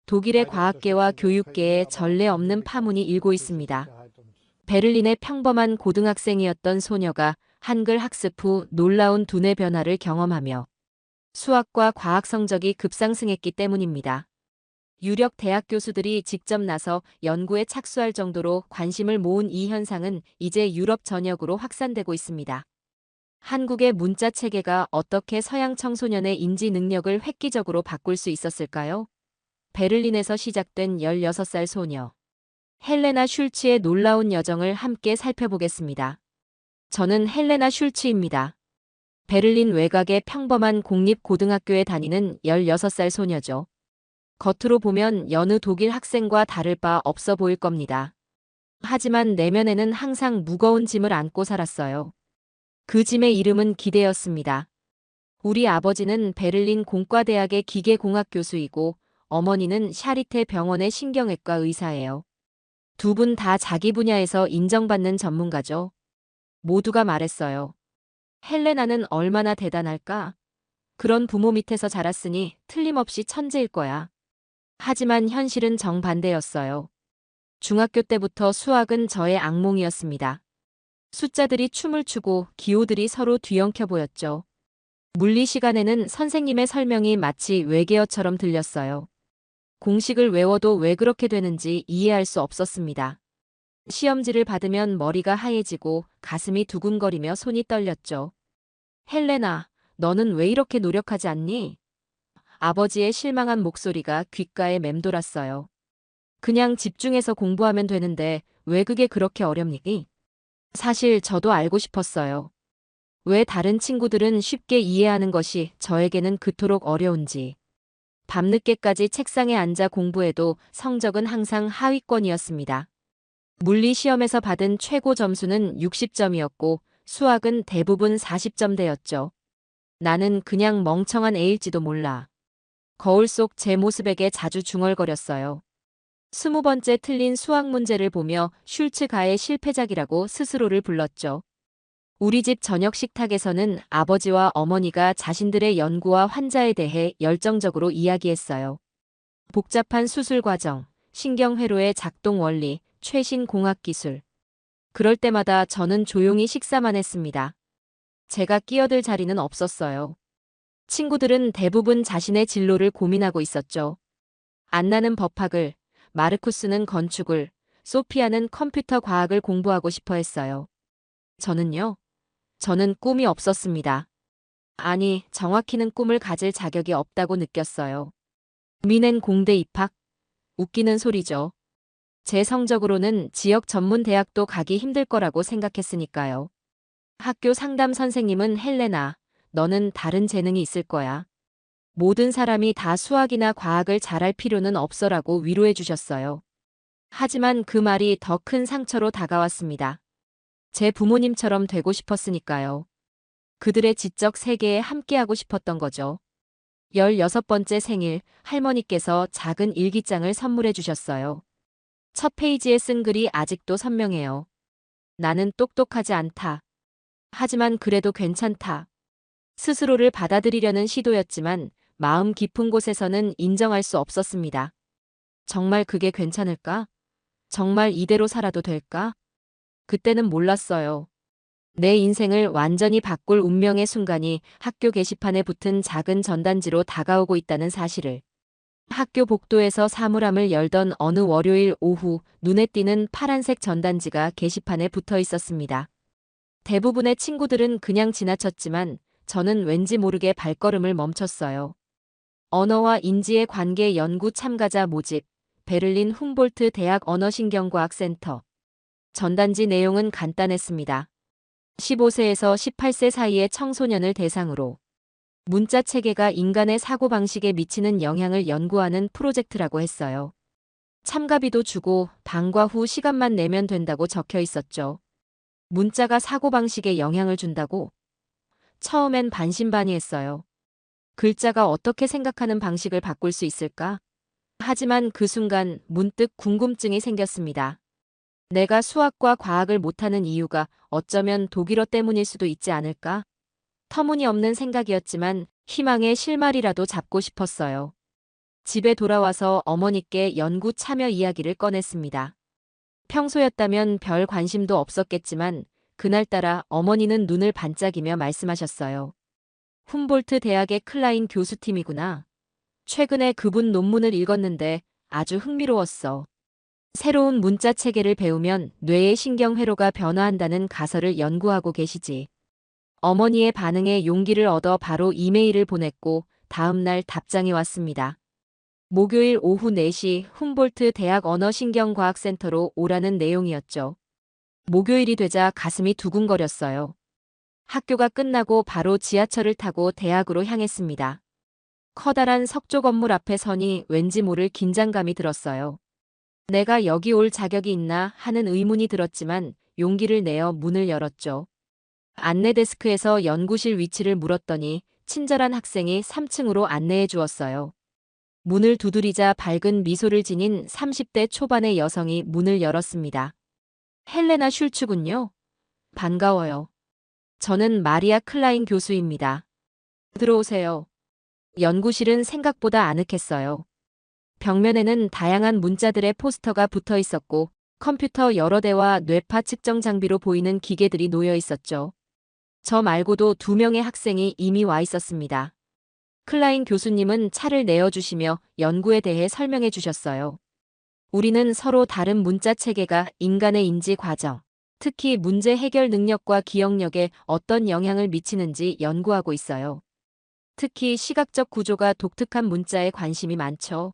독일의 과학계와 교육계에 전례 없는 파문이 일고 있습니다. 베를린의 평범한 고등학생이었던 소녀가 한글 학습 후 놀라운 두뇌 변화를 경험하며 수학과 과학 성적이 급상승했기 때문입니다. 유력 대학 교수들이 직접 나서 연구에 착수할 정도로 관심을 모은 이 현상은 이제 유럽 전역으로 확산되고 있습니다. 한국의 문자 체계가 어떻게 서양 청소년의 인지 능력을 획기적으로 바꿀 수 있었을까요? 베를린에서 시작된 16살 소녀. 헬레나 슐츠의 놀라운 여정을 함께 살펴보겠습니다. 저는 헬레나 슐츠입니다. 베를린 외곽의 평범한 공립고등학교에 다니는 16살 소녀죠. 겉으로 보면 여느 독일 학생과 다를 바 없어 보일 겁니다. 하지만 내면에는 항상 무거운 짐을 안고 살았어요. 그 짐의 이름은 기대였습니다. 우리 아버지는 베를린 공과대학의 기계공학 교수이고 어머니는 샤리테 병원의 신경외과 의사예요. 두 분 다 자기 분야에서 인정받는 전문가죠. 모두가 말했어요. 헬레나는 얼마나 대단할까? 그런 부모 밑에서 자랐으니 틀림없이 천재일 거야. 하지만 현실은 정반대였어요. 중학교 때부터 수학은 저의 악몽이었습니다. 숫자들이 춤을 추고 기호들이 서로 뒤엉켜 보였죠. 물리 시간에는 선생님의 설명이 마치 외계어처럼 들렸어요. 공식을 외워도 왜 그렇게 되는지 이해할 수 없었습니다. 시험지를 받으면 머리가 하얘지고 가슴이 두근거리며 손이 떨렸죠. 헬레나, 너는 왜 이렇게 노력하지 않니? 아버지의 실망한 목소리가 귓가에 맴돌았어요. 그냥 집중해서 공부하면 되는데 왜 그게 그렇게 어렵니? 사실 저도 알고 싶었어요. 왜 다른 친구들은 쉽게 이해하는 것이 저에게는 그토록 어려운지. 밤늦게까지 책상에 앉아 공부해도 성적은 항상 하위권이었습니다. 물리 시험에서 받은 최고 점수는 60점이었고 수학은 대부분 40점대였죠. 나는 그냥 멍청한 애일지도 몰라. 거울 속 제 모습에게 자주 중얼거렸어요. 20번째 틀린 수학 문제를 보며 슐츠가의 실패작이라고 스스로를 불렀죠. 우리 집 저녁 식탁에서는 아버지와 어머니가 자신들의 연구와 환자에 대해 열정적으로 이야기했어요. 복잡한 수술 과정, 신경회로의 작동 원리, 최신 공학 기술. 그럴 때마다 저는 조용히 식사만 했습니다. 제가 끼어들 자리는 없었어요. 친구들은 대부분 자신의 진로를 고민하고 있었죠. 안나는 법학을, 마르쿠스는 건축을, 소피아는 컴퓨터 과학을 공부하고 싶어 했어요. 저는요? 저는 꿈이 없었습니다. 아니, 정확히는 꿈을 가질 자격이 없다고 느꼈어요. 미넨 공대 입학? 웃기는 소리죠. 제 성적으로는 지역 전문 대학도 가기 힘들 거라고 생각했으니까요. 학교 상담 선생님은 헬레나, 너는 다른 재능이 있을 거야. 모든 사람이 다 수학이나 과학을 잘할 필요는 없어라고 위로해 주셨어요. 하지만 그 말이 더 큰 상처로 다가왔습니다. 제 부모님처럼 되고 싶었으니까요. 그들의 지적 세계에 함께하고 싶었던 거죠. 16번째 생일, 할머니께서 작은 일기장을 선물해 주셨어요. 첫 페이지에 쓴 글이 아직도 선명해요. 나는 똑똑하지 않다. 하지만 그래도 괜찮다. 스스로를 받아들이려는 시도였지만 마음 깊은 곳에서는 인정할 수 없었습니다. 정말 그게 괜찮을까? 정말 이대로 살아도 될까? 그때는 몰랐어요. 내 인생을 완전히 바꿀 운명의 순간이 학교 게시판에 붙은 작은 전단지로 다가오고 있다는 사실을. 학교 복도에서 사물함을 열던 어느 월요일 오후 눈에 띄는 파란색 전단지가 게시판에 붙어 있었습니다. 대부분의 친구들은 그냥 지나쳤지만 저는 왠지 모르게 발걸음을 멈췄어요. 언어와 인지의 관계 연구 참가자 모집, 베를린 훔볼트 대학 언어신경과학센터. 전단지 내용은 간단했습니다. 15세에서 18세 사이의 청소년을 대상으로 문자 체계가 인간의 사고방식에 미치는 영향을 연구하는 프로젝트라고 했어요. 참가비도 주고 방과 후 시간만 내면 된다고 적혀 있었죠. 문자가 사고방식에 영향을 준다고? 처음엔 반신반의했어요. 글자가 어떻게 생각하는 방식을 바꿀 수 있을까? 하지만 그 순간 문득 궁금증이 생겼습니다. 내가 수학과 과학을 못하는 이유가 어쩌면 독일어 때문일 수도 있지 않을까? 터무니없는 생각이었지만 희망의 실마리라도 잡고 싶었어요. 집에 돌아와서 어머니께 연구 참여 이야기를 꺼냈습니다. 평소였다면 별 관심도 없었겠지만 그날따라 어머니는 눈을 반짝이며 말씀하셨어요. 훔볼트 대학의 클라인 교수팀이구나. 최근에 그분 논문을 읽었는데 아주 흥미로웠어. 새로운 문자 체계를 배우면 뇌의 신경회로가 변화한다는 가설을 연구하고 계시지. 어머니의 반응에 용기를 얻어 바로 이메일을 보냈고 다음 날 답장이 왔습니다. 목요일 오후 4시 훔볼트 대학 언어신경과학센터로 오라는 내용이었죠. 목요일이 되자 가슴이 두근거렸어요. 학교가 끝나고 바로 지하철을 타고 대학으로 향했습니다. 커다란 석조 건물 앞에 서니 왠지 모를 긴장감이 들었어요. 내가 여기 올 자격이 있나 하는 의문이 들었지만 용기를 내어 문을 열었죠. 안내 데스크에서 연구실 위치를 물었더니 친절한 학생이 3층으로 안내해 주었어요. 문을 두드리자 밝은 미소를 지닌 30대 초반의 여성이 문을 열었습니다. 헬레나 슐츠군요. 반가워요. 저는 마리아 클라인 교수입니다. 들어오세요. 연구실은 생각보다 아늑했어요. 벽면에는 다양한 문자들의 포스터가 붙어 있었고 컴퓨터 여러 대와 뇌파 측정 장비로 보이는 기계들이 놓여 있었죠. 저 말고도 2명의 학생이 이미 와 있었습니다. 클라인 교수님은 차를 내어주시며 연구에 대해 설명해 주셨어요. 우리는 서로 다른 문자 체계가 인간의 인지 과정, 특히 문제 해결 능력과 기억력에 어떤 영향을 미치는지 연구하고 있어요. 특히 시각적 구조가 독특한 문자에 관심이 많죠.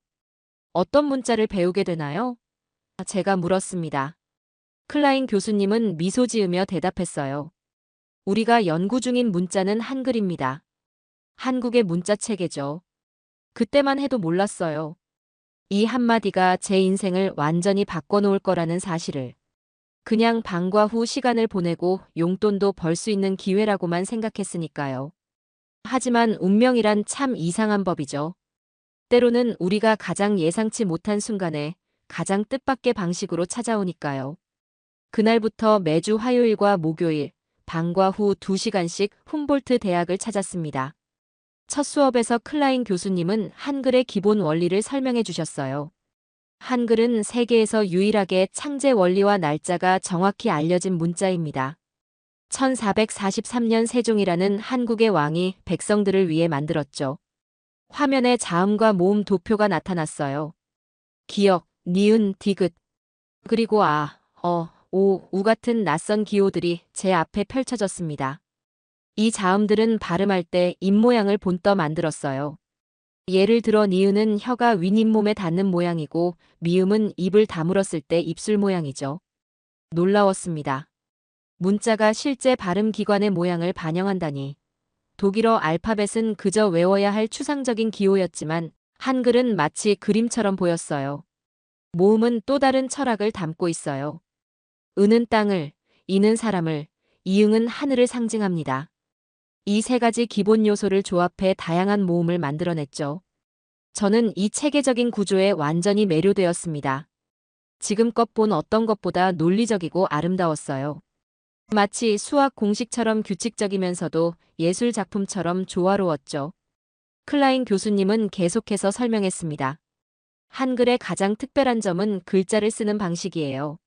어떤 문자를 배우게 되나요? 제가 물었습니다. 클라인 교수님은 미소 지으며 대답했어요. 우리가 연구 중인 문자는 한글입니다. 한국의 문자 체계죠. 그때만 해도 몰랐어요. 이 한마디가 제 인생을 완전히 바꿔놓을 거라는 사실을. 그냥 방과 후 시간을 보내고 용돈도 벌 수 있는 기회라고만 생각했으니까요. 하지만 운명이란 참 이상한 법이죠. 때로는 우리가 가장 예상치 못한 순간에 가장 뜻밖의 방식으로 찾아오니까요. 그날부터 매주 화요일과 목요일, 방과 후 2시간씩 훔볼트 대학을 찾았습니다. 첫 수업에서 클라인 교수님은 한글의 기본 원리를 설명해 주셨어요. 한글은 세계에서 유일하게 창제 원리와 날짜가 정확히 알려진 문자입니다. 1443년 세종이라는 한국의 왕이 백성들을 위해 만들었죠. 화면에 자음과 모음 도표가 나타났어요. 기역, 니은, 디귿, 그리고 아, 오, 우 같은 낯선 기호들이 제 앞에 펼쳐졌습니다. 이 자음들은 발음할 때 입모양을 본떠 만들었어요. 예를 들어 니은은 혀가 윗잇몸에 닿는 모양이고 미음은 입을 다물었을 때 입술 모양이죠. 놀라웠습니다. 문자가 실제 발음 기관의 모양을 반영한다니. 독일어 알파벳은 그저 외워야 할 추상적인 기호였지만 한글은 마치 그림처럼 보였어요. 모음은 또 다른 철학을 담고 있어요. 은은 땅을, 이는 사람을, 이응은 하늘을 상징합니다. 이 3가지 기본 요소를 조합해 다양한 모음을 만들어냈죠. 저는 이 체계적인 구조에 완전히 매료되었습니다. 지금껏 본 어떤 것보다 논리적이고 아름다웠어요. 마치 수학 공식처럼 규칙적이면서도 예술 작품처럼 조화로웠죠. 클라인 교수님은 계속해서 설명했습니다. 한글의 가장 특별한 점은 글자를 쓰는 방식이에요.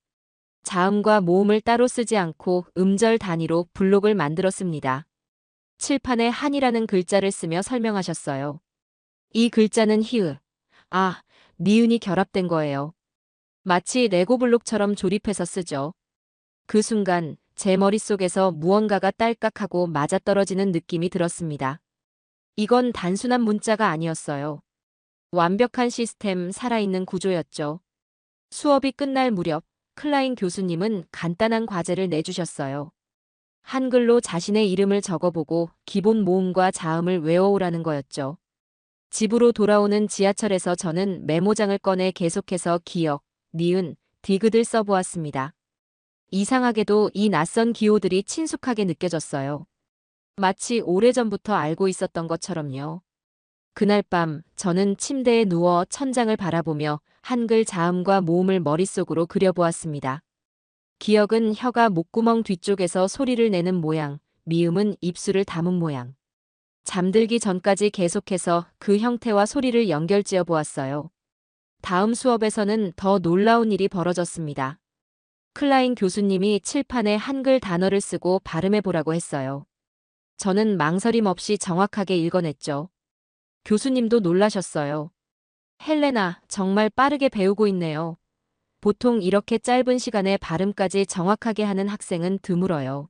자음과 모음을 따로 쓰지 않고 음절 단위로 블록을 만들었습니다. 칠판에 한이라는 글자를 쓰며 설명하셨어요. 이 글자는 히읗, 아, 니은이 결합된 거예요. 마치 레고 블록처럼 조립해서 쓰죠. 그 순간 제 머릿속에서 무언가가 딸깍하고 맞아떨어지는 느낌이 들었습니다. 이건 단순한 문자가 아니었어요. 완벽한 시스템, 살아있는 구조였죠. 수업이 끝날 무렵 클라인 교수님은 간단한 과제를 내주셨어요. 한글로 자신의 이름을 적어보고 기본 모음과 자음을 외워오라는 거였죠. 집으로 돌아오는 지하철에서 저는 메모장을 꺼내 계속해서 기역, 니은, 디귿을 써보았습니다. 이상하게도 이 낯선 기호들이 친숙하게 느껴졌어요. 마치 오래전부터 알고 있었던 것처럼요. 그날 밤 저는 침대에 누워 천장을 바라보며 한글 자음과 모음을 머릿속으로 그려보았습니다. 기역은 혀가 목구멍 뒤쪽에서 소리를 내는 모양, 미음은 입술을 다문 모양. 잠들기 전까지 계속해서 그 형태와 소리를 연결지어 보았어요. 다음 수업에서는 더 놀라운 일이 벌어졌습니다. 클라인 교수님이 칠판에 한글 단어를 쓰고 발음해 보라고 했어요. 저는 망설임 없이 정확하게 읽어냈죠. 교수님도 놀라셨어요. 헬레나, 정말 빠르게 배우고 있네요. 보통 이렇게 짧은 시간에 발음까지 정확하게 하는 학생은 드물어요.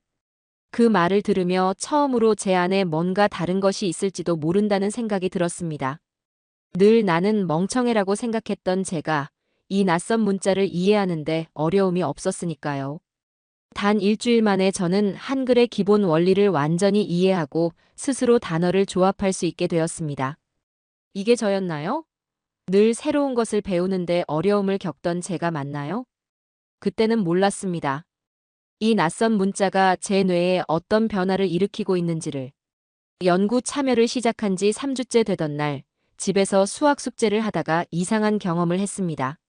그 말을 들으며 처음으로 제 안에 뭔가 다른 것이 있을지도 모른다는 생각이 들었습니다. 늘 나는 멍청해라고 생각했던 제가 이 낯선 문자를 이해하는데 어려움이 없었으니까요. 단 일주일 만에 저는 한글의 기본 원리를 완전히 이해하고 스스로 단어를 조합할 수 있게 되었습니다. 이게 저였나요? 늘 새로운 것을 배우는데 어려움을 겪던 제가 맞나요? 그때는 몰랐습니다. 이 낯선 문자가 제 뇌에 어떤 변화를 일으키고 있는지를. 연구 참여를 시작한 지 3주째 되던 날, 집에서 수학 숙제를 하다가 이상한 경험을 했습니다.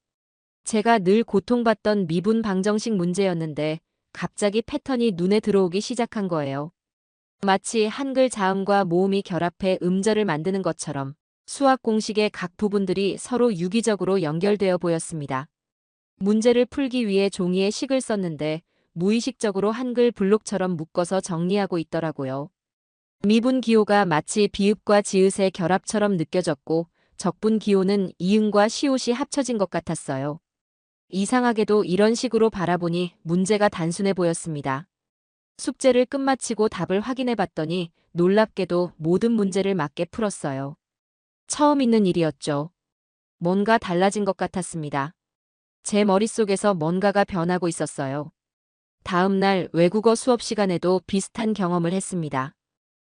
제가 늘 고통받던 미분 방정식 문제였는데 갑자기 패턴이 눈에 들어오기 시작한 거예요. 마치 한글 자음과 모음이 결합해 음절을 만드는 것처럼 수학 공식의 각 부분들이 서로 유기적으로 연결되어 보였습니다. 문제를 풀기 위해 종이에 식을 썼는데 무의식적으로 한글 블록처럼 묶어서 정리하고 있더라고요. 미분 기호가 마치 비읍과 지읒의 결합처럼 느껴졌고 적분 기호는 이응과 시옷이 합쳐진 것 같았어요. 이상하게도 이런 식으로 바라보니 문제가 단순해 보였습니다. 숙제를 끝마치고 답을 확인해 봤더니 놀랍게도 모든 문제를 맞게 풀었어요. 처음 있는 일이었죠. 뭔가 달라진 것 같았습니다. 제 머릿속에서 뭔가가 변하고 있었어요. 다음 날 외국어 수업 시간에도 비슷한 경험을 했습니다.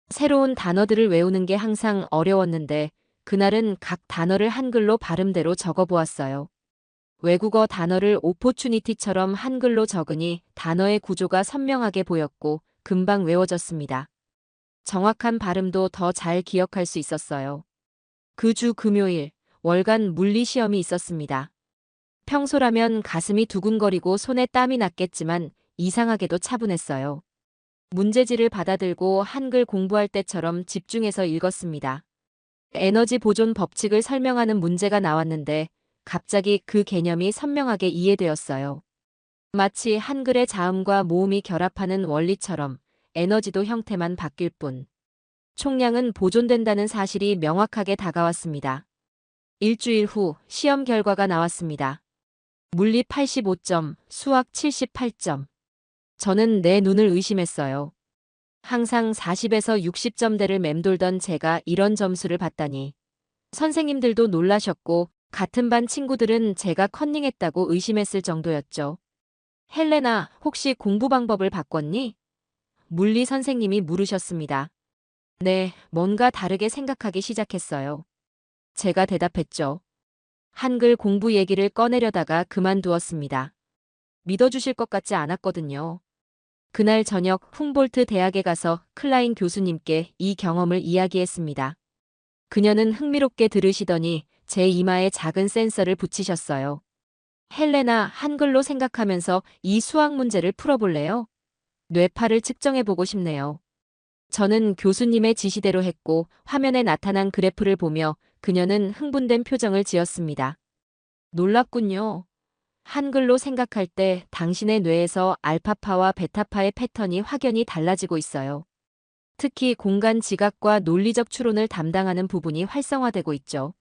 새로운 단어들을 외우는 게 항상 어려웠는데 그날은 각 단어를 한글로 발음대로 적어보았어요. 외국어 단어를 오포추니티처럼 한글로 적으니 단어의 구조가 선명하게 보였고 금방 외워졌습니다. 정확한 발음도 더 잘 기억할 수 있었어요. 그 주 금요일, 월간 물리 시험이 있었습니다. 평소라면 가슴이 두근거리고 손에 땀이 났겠지만 이상하게도 차분했어요. 문제지를 받아들고 한글 공부할 때처럼 집중해서 읽었습니다. 에너지 보존 법칙을 설명하는 문제가 나왔는데 갑자기 그 개념이 선명하게 이해되었어요. 마치 한글의 자음과 모음이 결합하는 원리처럼 에너지도 형태만 바뀔 뿐 총량은 보존된다는 사실이 명확하게 다가왔습니다. 일주일 후 시험 결과가 나왔습니다. 물리 85점, 수학 78점. 저는 내 눈을 의심했어요. 항상 40에서 60점대를 맴돌던 제가 이런 점수를 받다니. 선생님들도 놀라셨고 같은 반 친구들은 제가 컨닝했다고 의심했을 정도였죠. 헬레나, 혹시 공부 방법을 바꿨니? 물리 선생님이 물으셨습니다. 네, 뭔가 다르게 생각하기 시작했어요. 제가 대답했죠. 한글 공부 얘기를 꺼내려다가 그만두었습니다. 믿어주실 것 같지 않았거든요. 그날 저녁 훔볼트 대학에 가서 클라인 교수님께 이 경험을 이야기했습니다. 그녀는 흥미롭게 들으시더니 제 이마에 작은 센서를 붙이셨어요. 헬레나, 한글로 생각하면서 이 수학 문제를 풀어볼래요? 뇌파를 측정해보고 싶네요. 저는 교수님의 지시대로 했고 화면에 나타난 그래프를 보며 그녀는 흥분된 표정을 지었습니다. 놀랍군요. 한글로 생각할 때 당신의 뇌에서 알파파와 베타파의 패턴이 확연히 달라지고 있어요. 특히 공간 지각과 논리적 추론을 담당하는 부분이 활성화되고 있죠.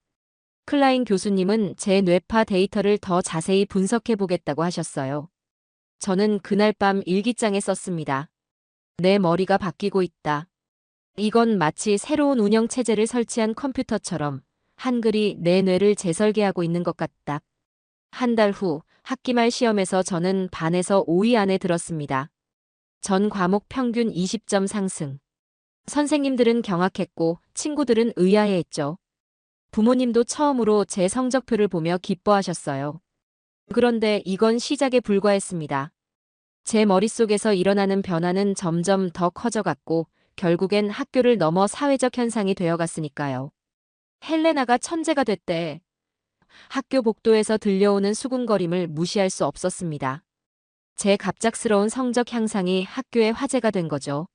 클라인 교수님은 제 뇌파 데이터를 더 자세히 분석해 보겠다고 하셨어요. 저는 그날 밤 일기장에 썼습니다. 내 머리가 바뀌고 있다. 이건 마치 새로운 운영체제를 설치한 컴퓨터처럼 한글이 내 뇌를 재설계하고 있는 것 같다. 한 달 후 학기말 시험에서 저는 반에서 5위 안에 들었습니다. 전 과목 평균 20점 상승. 선생님들은 경악했고 친구들은 의아해했죠. 부모님도 처음으로 제 성적표를 보며 기뻐하셨어요. 그런데 이건 시작에 불과했습니다. 제 머릿속에서 일어나는 변화는 점점 더 커져갔고 결국엔 학교를 넘어 사회적 현상이 되어갔으니까요. 헬레나가 천재가 됐대. 학교 복도에서 들려오는 수군거림을 무시할 수 없었습니다. 제 갑작스러운 성적 향상이 학교의 화제가 된 거죠.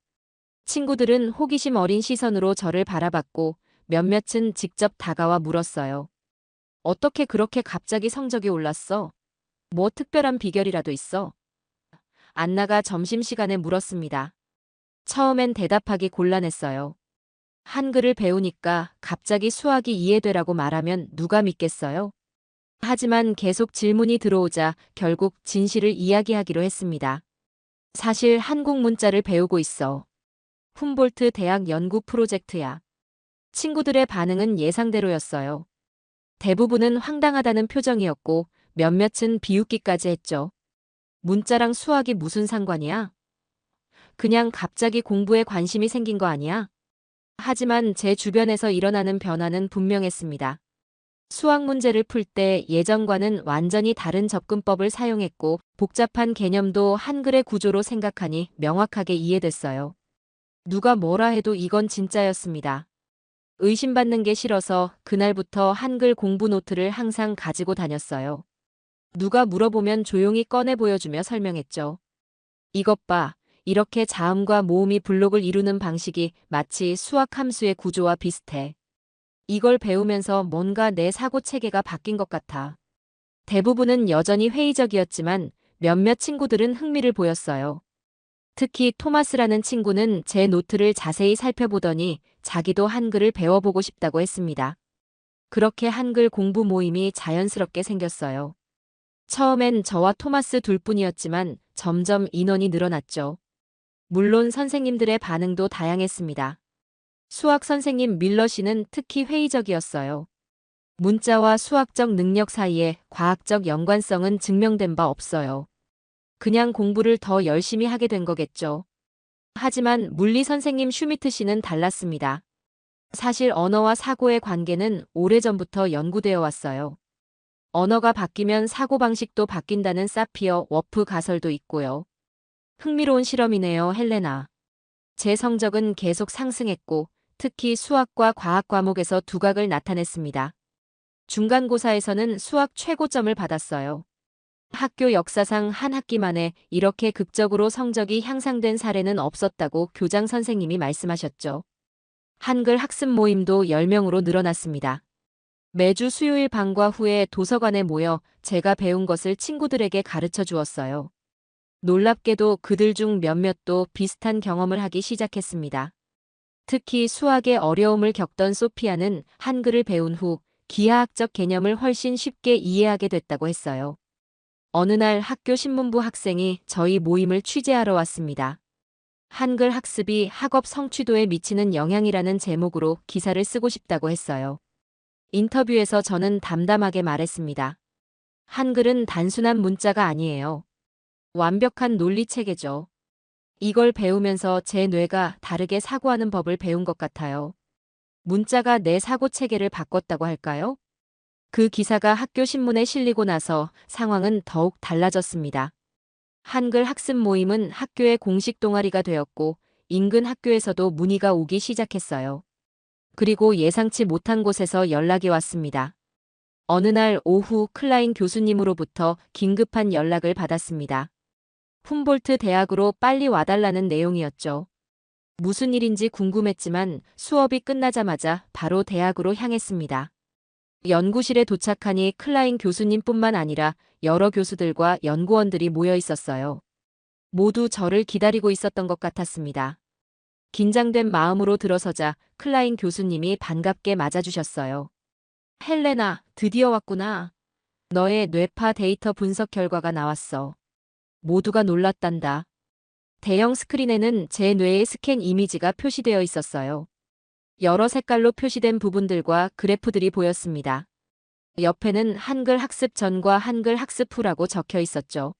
친구들은 호기심 어린 시선으로 저를 바라봤고 몇몇은 직접 다가와 물었어요. 어떻게 그렇게 갑자기 성적이 올랐어? 뭐 특별한 비결이라도 있어? 안나가 점심시간에 물었습니다. 처음엔 대답하기 곤란했어요. 한글을 배우니까 갑자기 수학이 이해되라고 말하면 누가 믿겠어요? 하지만 계속 질문이 들어오자 결국 진실을 이야기하기로 했습니다. 사실 한국 문자를 배우고 있어. 훔볼트 대학 연구 프로젝트야. 친구들의 반응은 예상대로였어요. 대부분은 황당하다는 표정이었고 몇몇은 비웃기까지 했죠. 문자랑 수학이 무슨 상관이야? 그냥 갑자기 공부에 관심이 생긴 거 아니야? 하지만 제 주변에서 일어나는 변화는 분명했습니다. 수학 문제를 풀 때 예전과는 완전히 다른 접근법을 사용했고 복잡한 개념도 한글의 구조로 생각하니 명확하게 이해됐어요. 누가 뭐라 해도 이건 진짜였습니다. 의심받는 게 싫어서 그날부터 한글 공부 노트를 항상 가지고 다녔어요. 누가 물어보면 조용히 꺼내 보여주며 설명했죠. 이것 봐. 이렇게 자음과 모음이 블록을 이루는 방식이 마치 수학 함수의 구조와 비슷해. 이걸 배우면서 뭔가 내 사고 체계가 바뀐 것 같아. 대부분은 여전히 회의적이었지만 몇몇 친구들은 흥미를 보였어요. 특히 토마스라는 친구는 제 노트를 자세히 살펴보더니 자기도 한글을 배워보고 싶다고 했습니다. 그렇게 한글 공부 모임이 자연스럽게 생겼어요. 처음엔 저와 토마스 둘뿐이었지만 점점 인원이 늘어났죠. 물론 선생님들의 반응도 다양했습니다. 수학 선생님 밀러 씨는 특히 회의적이었어요. 문자와 수학적 능력 사이에 과학적 연관성은 증명된 바 없어요. 그냥 공부를 더 열심히 하게 된 거겠죠. 하지만 물리 선생님 슈미트 씨는 달랐습니다. 사실 언어와 사고의 관계는 오래전부터 연구되어 왔어요. 언어가 바뀌면 사고방식도 바뀐다는 사피어 워프 가설도 있고요. 흥미로운 실험이네요, 헬레나. 제 성적은 계속 상승했고 특히 수학과 과학 과목에서 두각을 나타냈습니다. 중간고사에서는 수학 최고점을 받았어요. 학교 역사상 한 학기 만에 이렇게 극적으로 성적이 향상된 사례는 없었다고 교장 선생님이 말씀하셨죠. 한글 학습 모임도 10명으로 늘어났습니다. 매주 수요일 방과 후에 도서관에 모여 제가 배운 것을 친구들에게 가르쳐 주었어요. 놀랍게도 그들 중 몇몇도 비슷한 경험을 하기 시작했습니다. 특히 수학의 어려움을 겪던 소피아는 한글을 배운 후 기하학적 개념을 훨씬 쉽게 이해하게 됐다고 했어요. 어느 날 학교 신문부 학생이 저희 모임을 취재하러 왔습니다. 한글 학습이 학업 성취도에 미치는 영향이라는 제목으로 기사를 쓰고 싶다고 했어요. 인터뷰에서 저는 담담하게 말했습니다. 한글은 단순한 문자가 아니에요. 완벽한 논리 체계죠. 이걸 배우면서 제 뇌가 다르게 사고하는 법을 배운 것 같아요. 문자가 내 사고 체계를 바꿨다고 할까요? 그 기사가 학교 신문에 실리고 나서 상황은 더욱 달라졌습니다. 한글 학습 모임은 학교의 공식 동아리가 되었고 인근 학교에서도 문의가 오기 시작했어요. 그리고 예상치 못한 곳에서 연락이 왔습니다. 어느 날 오후 클라인 교수님으로부터 긴급한 연락을 받았습니다. 훔볼트 대학으로 빨리 와달라는 내용이었죠. 무슨 일인지 궁금했지만 수업이 끝나자마자 바로 대학으로 향했습니다. 연구실에 도착하니 클라인 교수님뿐만 아니라 여러 교수들과 연구원들이 모여 있었어요. 모두 저를 기다리고 있었던 것 같았습니다. 긴장된 마음으로 들어서자 클라인 교수님이 반갑게 맞아주셨어요. 헬레나, 드디어 왔구나. 너의 뇌파 데이터 분석 결과가 나왔어. 모두가 놀랐단다. 대형 스크린에는 제 뇌의 스캔 이미지가 표시되어 있었어요. 여러 색깔로 표시된 부분들과 그래프들이 보였습니다. 옆에는 한글 학습 전과 한글 학습 후라고 적혀 있었죠.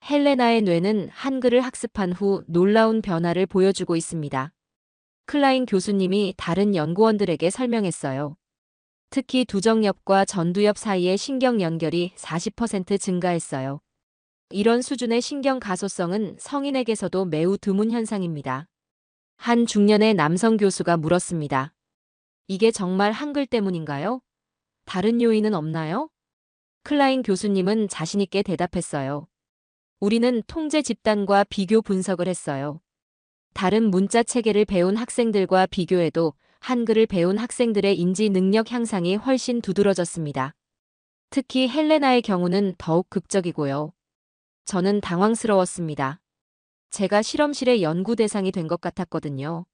헬레나의 뇌는 한글을 학습한 후 놀라운 변화를 보여주고 있습니다. 클라인 교수님이 다른 연구원들에게 설명했어요. 특히 두정엽과 전두엽 사이의 신경 연결이 40% 증가했어요. 이런 수준의 신경 가소성은 성인에게서도 매우 드문 현상입니다. 한 중년의 남성 교수가 물었습니다. 이게 정말 한글 때문인가요? 다른 요인은 없나요? 클라인 교수님은 자신있게 대답했어요. 우리는 통제 집단과 비교 분석을 했어요. 다른 문자 체계를 배운 학생들과 비교해도 한글을 배운 학생들의 인지 능력 향상이 훨씬 두드러졌습니다. 특히 헬레나의 경우는 더욱 극적이고요. 저는 당황스러웠습니다. 제가 실험실의 연구 대상이 된 것 같았거든요.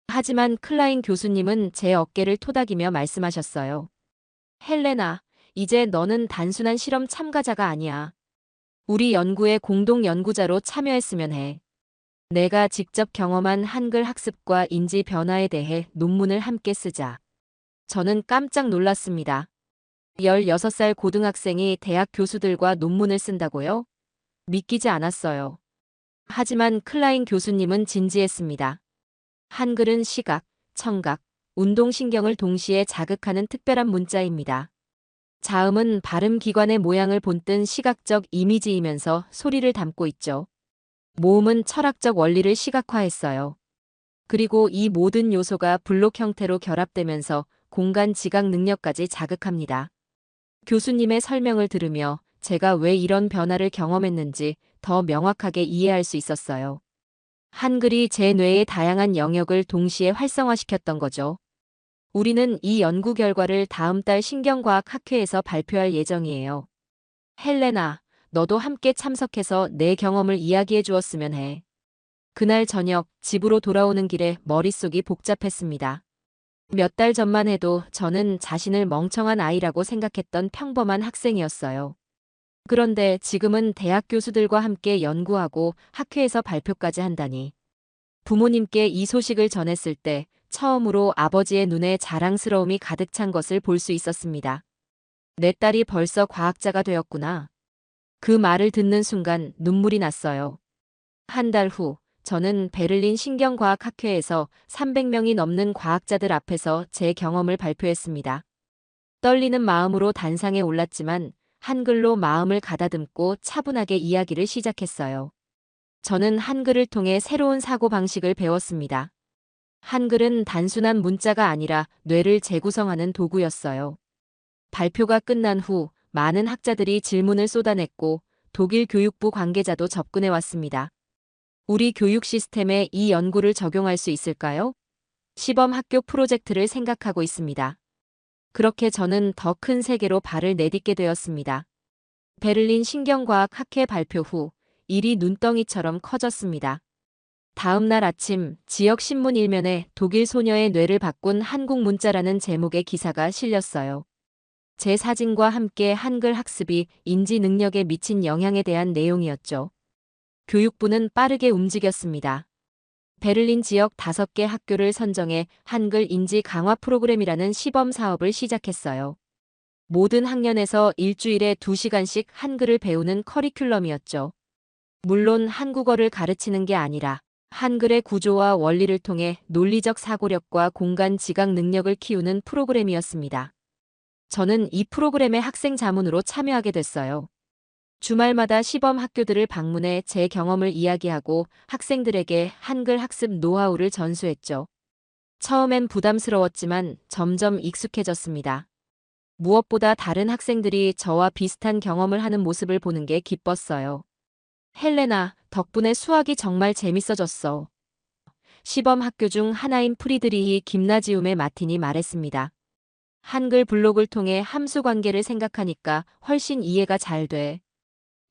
하지만 클라인 교수님은 제 어깨를 토닥이며 말씀하셨어요. 헬레나, 이제 너는 단순한 실험 참가자가 아니야. 우리 연구에 공동 연구자로 참여했으면 해. 내가 직접 경험한 한글 학습과 인지 변화에 대해 논문을 함께 쓰자. 저는 깜짝 놀랐습니다. 16살 고등학생이 대학 교수들과 논문을 쓴다고요? 믿기지 않았어요. 하지만 클라인 교수님은 진지했습니다. 한글은 시각, 청각, 운동신경을 동시에 자극하는 특별한 문자입니다. 자음은 발음 기관의 모양을 본뜬 시각적 이미지이면서 소리를 담고 있죠. 모음은 철학적 원리를 시각화했어요. 그리고 이 모든 요소가 블록 형태로 결합되면서 공간 지각 능력까지 자극합니다. 교수님의 설명을 들으며 제가 왜 이런 변화를 경험했는지 더 명확하게 이해할 수 있었어요. 한글이 제 뇌의 다양한 영역을 동시에 활성화시켰던 거죠. 우리는 이 연구 결과를 다음 달 신경과학 학회에서 발표할 예정이에요. 헬레나, 너도 함께 참석해서 내 경험을 이야기해 주었으면 해. 그날 저녁 집으로 돌아오는 길에 머릿속이 복잡했습니다. 몇 달 전만 해도 저는 자신을 멍청한 아이라고 생각했던 평범한 학생이었어요. 그런데 지금은 대학 교수들과 함께 연구하고 학회에서 발표까지 한다니. 부모님께 이 소식을 전했을 때 처음으로 아버지의 눈에 자랑스러움이 가득 찬 것을 볼 수 있었습니다. 내 딸이 벌써 과학자가 되었구나. 그 말을 듣는 순간 눈물이 났어요. 한 달 후, 저는 베를린 신경과학학회에서 300명이 넘는 과학자들 앞에서 제 경험을 발표했습니다. 떨리는 마음으로 단상에 올랐지만 한글로 마음을 가다듬고 차분하게 이야기를 시작했어요. 저는 한글을 통해 새로운 사고방식을 배웠습니다. 한글은 단순한 문자가 아니라 뇌를 재구성하는 도구였어요. 발표가 끝난 후 많은 학자들이 질문을 쏟아냈고 독일 교육부 관계자도 접근해 왔습니다. 우리 교육 시스템에 이 연구를 적용할 수 있을까요? 시범 학교 프로젝트를 생각하고 있습니다. 그렇게 저는 더 큰 세계로 발을 내딛게 되었습니다. 베를린 신경과학 학회 발표 후 일이 눈덩이처럼 커졌습니다. 다음 날 아침 지역 신문 일면에 독일 소녀의 뇌를 바꾼 한국 문자라는 제목의 기사가 실렸어요. 제 사진과 함께 한글 학습이 인지 능력에 미친 영향에 대한 내용이었죠. 교육부는 빠르게 움직였습니다. 베를린 지역 5개 학교를 선정해 한글 인지 강화 프로그램이라는 시범 사업을 시작했어요. 모든 학년에서 일주일에 2시간씩 한글을 배우는 커리큘럼이었죠. 물론 한국어를 가르치는 게 아니라 한글의 구조와 원리를 통해 논리적 사고력과 공간 지각 능력을 키우는 프로그램이었습니다. 저는 이 프로그램의 학생 자문으로 참여하게 됐어요. 주말마다 시범 학교들을 방문해 제 경험을 이야기하고 학생들에게 한글 학습 노하우를 전수했죠. 처음엔 부담스러웠지만 점점 익숙해졌습니다. 무엇보다 다른 학생들이 저와 비슷한 경험을 하는 모습을 보는 게 기뻤어요. 헬레나, 덕분에 수학이 정말 재밌어졌어. 시범 학교 중 하나인 프리드리히 김나지움의 마틴이 말했습니다. 한글 블록을 통해 함수 관계를 생각하니까 훨씬 이해가 잘 돼.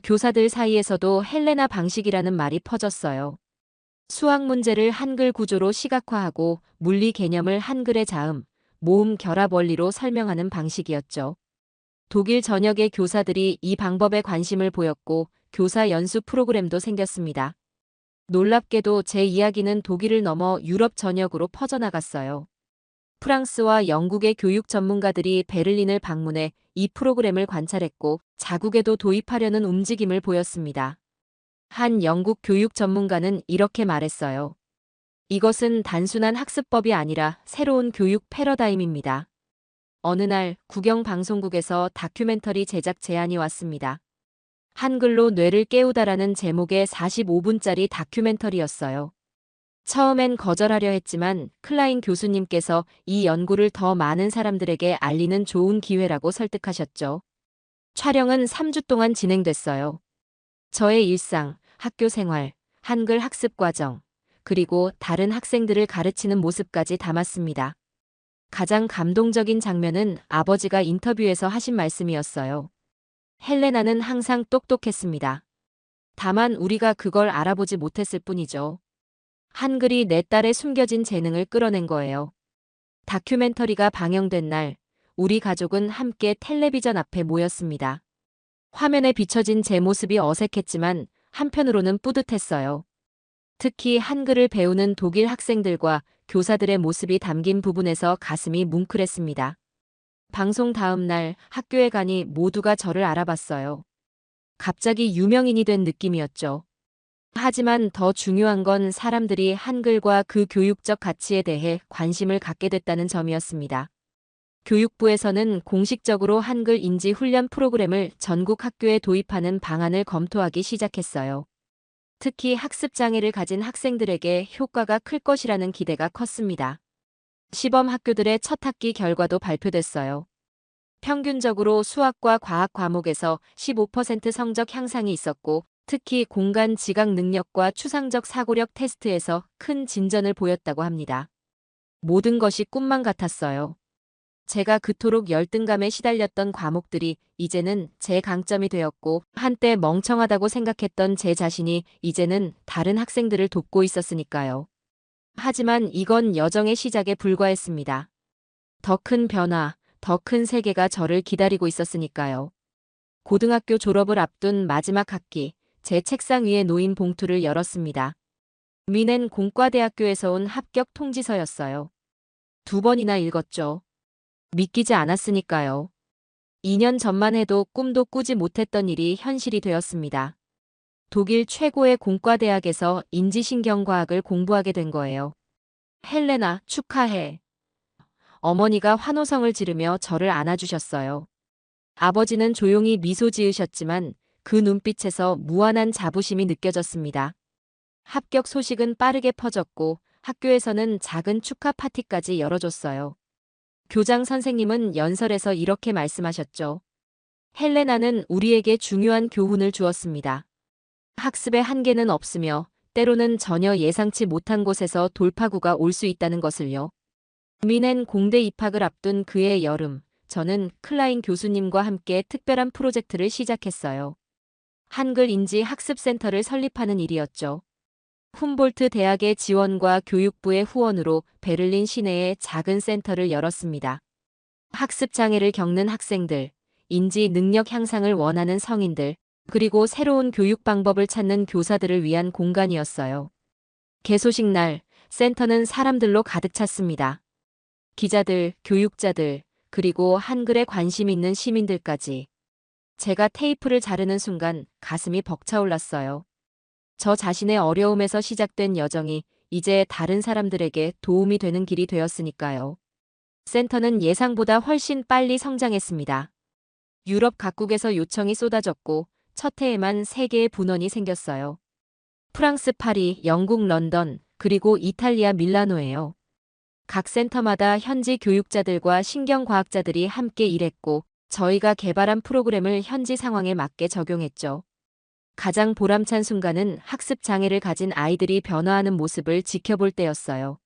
교사들 사이에서도 헬레나 방식이라는 말이 퍼졌어요. 수학 문제를 한글 구조로 시각화하고 물리 개념을 한글의 자음, 모음 결합 원리로 설명하는 방식이었죠. 독일 전역의 교사들이 이 방법에 관심을 보였고 교사 연수 프로그램도 생겼습니다. 놀랍게도 제 이야기는 독일을 넘어 유럽 전역으로 퍼져나갔어요. 프랑스와 영국의 교육 전문가들이 베를린을 방문해 이 프로그램을 관찰했고 자국에도 도입하려는 움직임을 보였습니다. 한 영국 교육 전문가는 이렇게 말했어요. 이것은 단순한 학습법이 아니라 새로운 교육 패러다임입니다. 어느 날 국영방송국에서 다큐멘터리 제작 제안이 왔습니다. 한글로 뇌를 깨우다라는 제목의 45분짜리 다큐멘터리였어요. 처음엔 거절하려 했지만 클라인 교수님께서 이 연구를 더 많은 사람들에게 알리는 좋은 기회라고 설득하셨죠. 촬영은 3주 동안 진행됐어요. 저의 일상, 학교 생활, 한글 학습 과정, 그리고 다른 학생들을 가르치는 모습까지 담았습니다. 가장 감동적인 장면은 아버지가 인터뷰에서 하신 말씀이었어요. 헬레나는 항상 똑똑했습니다. 다만 우리가 그걸 알아보지 못했을 뿐이죠. 한글이 내 딸의 숨겨진 재능을 끌어낸 거예요. 다큐멘터리가 방영된 날, 우리 가족은 함께 텔레비전 앞에 모였습니다. 화면에 비춰진 제 모습이 어색했지만 한편으로는 뿌듯했어요. 특히 한글을 배우는 독일 학생들과 교사들의 모습이 담긴 부분에서 가슴이 뭉클했습니다. 방송 다음 날 학교에 가니 모두가 저를 알아봤어요. 갑자기 유명인이 된 느낌이었죠. 하지만 더 중요한 건 사람들이 한글과 그 교육적 가치에 대해 관심을 갖게 됐다는 점이었습니다. 교육부에서는 공식적으로 한글 인지 훈련 프로그램을 전국 학교에 도입하는 방안을 검토하기 시작했어요. 특히 학습 장애를 가진 학생들에게 효과가 클 것이라는 기대가 컸습니다. 시범 학교들의 첫 학기 결과도 발표됐어요. 평균적으로 수학과 과학 과목에서 15% 성적 향상이 있었고, 특히 공간 지각 능력과 추상적 사고력 테스트에서 큰 진전을 보였다고 합니다. 모든 것이 꿈만 같았어요. 제가 그토록 열등감에 시달렸던 과목들이 이제는 제 강점이 되었고, 한때 멍청하다고 생각했던 제 자신이 이제는 다른 학생들을 돕고 있었으니까요. 하지만 이건 여정의 시작에 불과했습니다. 더 큰 변화, 더 큰 세계가 저를 기다리고 있었으니까요. 고등학교 졸업을 앞둔 마지막 학기, 제 책상 위에 놓인 봉투를 열었습니다. 미넨 공과대학교에서 온 합격 통지서였어요. 2번이나 읽었죠. 믿기지 않았으니까요. 2년 전만 해도 꿈도 꾸지 못했던 일이 현실이 되었습니다. 독일 최고의 공과대학에서 인지신경과학을 공부하게 된 거예요. 헬레나, 축하해. 어머니가 환호성을 지르며 저를 안아주셨어요. 아버지는 조용히 미소 지으셨지만 그 눈빛에서 무한한 자부심이 느껴졌습니다. 합격 소식은 빠르게 퍼졌고 학교에서는 작은 축하 파티까지 열어줬어요. 교장 선생님은 연설에서 이렇게 말씀하셨죠. 헬레나는 우리에게 중요한 교훈을 주었습니다. 학습의 한계는 없으며 때로는 전혀 예상치 못한 곳에서 돌파구가 올 수 있다는 것을요. 미넨 공대 입학을 앞둔 그해 여름, 저는 클라인 교수님과 함께 특별한 프로젝트를 시작했어요. 한글 인지 학습센터를 설립하는 일이었죠. 훔볼트 대학의 지원과 교육부의 후원으로 베를린 시내에 작은 센터를 열었습니다. 학습 장애를 겪는 학생들, 인지 능력 향상을 원하는 성인들, 그리고 새로운 교육 방법을 찾는 교사들을 위한 공간이었어요. 개소식 날, 센터는 사람들로 가득 찼습니다. 기자들, 교육자들, 그리고 한글에 관심 있는 시민들까지. 제가 테이프를 자르는 순간 가슴이 벅차올랐어요. 저 자신의 어려움에서 시작된 여정이 이제 다른 사람들에게 도움이 되는 길이 되었으니까요. 센터는 예상보다 훨씬 빨리 성장했습니다. 유럽 각국에서 요청이 쏟아졌고 첫 해에만 3개의 분원이 생겼어요. 프랑스 파리, 영국 런던, 그리고 이탈리아 밀라노예요. 각 센터마다 현지 교육자들과 신경과학자들이 함께 일했고 저희가 개발한 프로그램을 현지 상황에 맞게 적용했죠. 가장 보람찬 순간은 학습 장애를 가진 아이들이 변화하는 모습을 지켜볼 때였어요.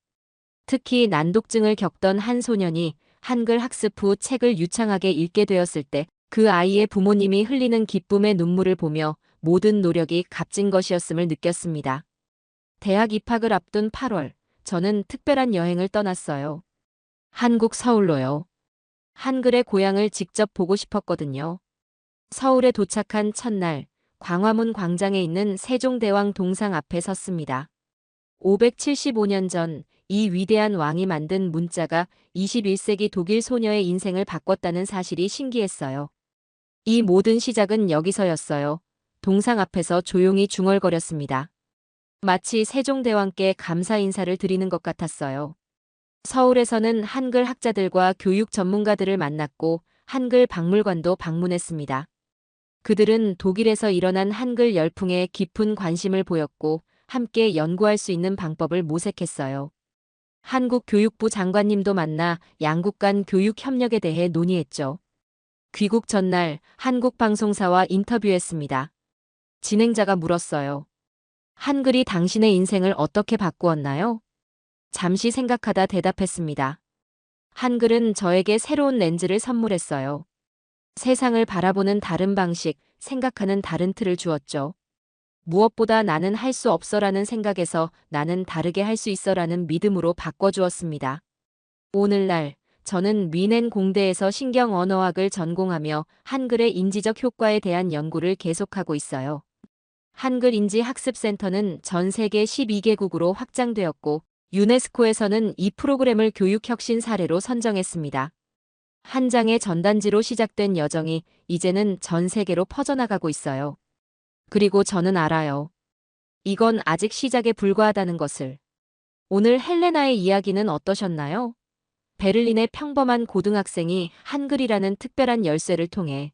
특히 난독증을 겪던 한 소년이 한글 학습 후 책을 유창하게 읽게 되었을 때 그 아이의 부모님이 흘리는 기쁨의 눈물을 보며 모든 노력이 값진 것이었음을 느꼈습니다. 대학 입학을 앞둔 8월, 저는 특별한 여행을 떠났어요. 한국 서울로요. 한글의 고향을 직접 보고 싶었거든요. 서울에 도착한 첫날, 광화문 광장에 있는 세종대왕 동상 앞에 섰습니다. 575년 전 이 위대한 왕이 만든 문자가 21세기 독일 소녀의 인생을 바꿨다는 사실이 신기했어요. 이 모든 시작은 여기서였어요. 동상 앞에서 조용히 중얼거렸습니다. 마치 세종대왕께 감사 인사를 드리는 것 같았어요. 서울에서는 한글 학자들과 교육 전문가들을 만났고 한글 박물관도 방문했습니다. 그들은 독일에서 일어난 한글 열풍에 깊은 관심을 보였고 함께 연구할 수 있는 방법을 모색했어요. 한국 교육부 장관님도 만나 양국 간 교육 협력에 대해 논의했죠. 귀국 전날 한국 방송사와 인터뷰했습니다. 진행자가 물었어요. 한글이 당신의 인생을 어떻게 바꾸었나요? 잠시 생각하다 대답했습니다. 한글은 저에게 새로운 렌즈를 선물했어요. 세상을 바라보는 다른 방식, 생각하는 다른 틀을 주었죠. 무엇보다 나는 할 수 없어라는 생각에서 나는 다르게 할 수 있어라는 믿음으로 바꿔주었습니다. 오늘날 저는 미넨 공대에서 신경 언어학을 전공하며 한글의 인지적 효과에 대한 연구를 계속하고 있어요. 한글 인지 학습센터는 전 세계 12개국으로 확장되었고 유네스코에서는 이 프로그램을 교육 혁신 사례로 선정했습니다. 한 장의 전단지로 시작된 여정이 이제는 전 세계로 퍼져나가고 있어요. 그리고 저는 알아요. 이건 아직 시작에 불과하다는 것을. 오늘 헬레나의 이야기는 어떠셨나요? 베를린의 평범한 고등학생이 한글이라는 특별한 열쇠를 통해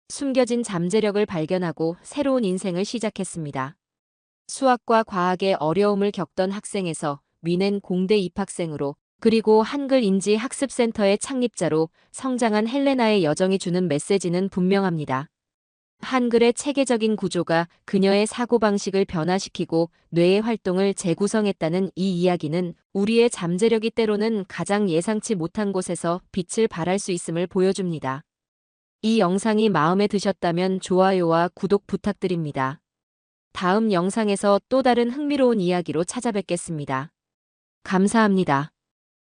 숨겨진 잠재력을 발견하고 새로운 인생을 시작했습니다. 수학과 과학의 어려움을 겪던 학생에서 미넨 공대 입학생으로 그리고 한글 인지 학습센터의 창립자로 성장한 헬레나의 여정이 주는 메시지는 분명합니다. 한글의 체계적인 구조가 그녀의 사고방식을 변화시키고 뇌의 활동을 재구성했다는 이 이야기는 우리의 잠재력이 때로는 가장 예상치 못한 곳에서 빛을 발할 수 있음을 보여줍니다. 이 영상이 마음에 드셨다면 좋아요와 구독 부탁드립니다. 다음 영상에서 또 다른 흥미로운 이야기로 찾아뵙겠습니다. 감사합니다.